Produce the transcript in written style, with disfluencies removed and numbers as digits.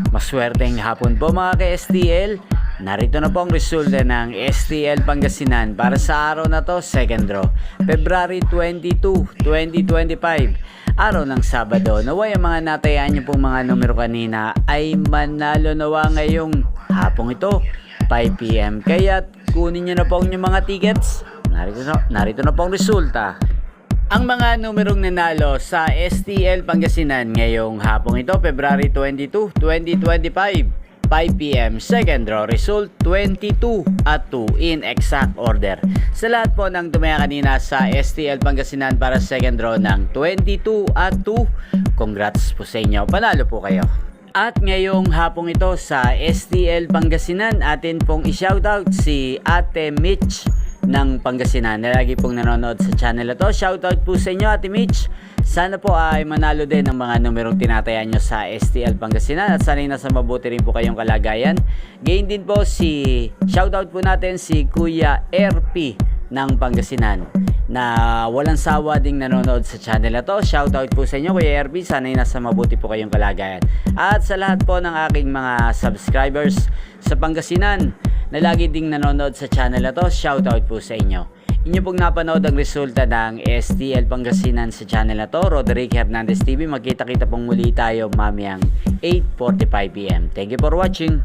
Maswerteng hapon po mga ka-STL. Narito na po ang resulta ng STL Pangasinan para sa araw na to, second draw, February 22, 2025, araw ng Sabado. Naway ang mga natayaan niyo pong mga numero kanina ay manalo nawa ngayong hapong ito, 5 PM. Kaya kunin niyo na po ang inyong mga tickets. Narito na po ang resulta. Ang mga numerong nanalo sa STL Pangasinan ngayong hapong ito, February 22, 2025, 5 PM, second draw, result 22 at 2 in exact order. Sa lahat po ng tumaya kanina sa STL Pangasinan para second draw ng 22 at 2, congrats po sa inyo, panalo po kayo. At ngayong hapong ito sa STL Pangasinan, atin pong i-shoutout si Ate Mitch ng Pangasinan na lagi pong nanonood sa channel na to. Shoutout po sa inyo, Ate Mitch. Sana po ay manalo din ng mga numerong tinatayan nyo sa STL Pangasinan at sana'y nasa mabuti rin po kayong kalagayan. Gain din po shoutout po natin si Kuya RP ng Pangasinan na walang sawa ding nanonood sa channel na to. Shoutout po sa inyo, Kuya RP. Sana'y nasa mabuti po kayong kalagayan. At sa lahat po ng aking mga subscribers sa Pangasinan na lagi ding nanonood sa channel na to, shoutout po sa inyo. Inyo pong napanood ang resulta ng STL Pangasinan sa channel na to, Roderick Hernandez TV. Magkita-kita pong muli tayo mamayang 8:45 PM. Thank you for watching.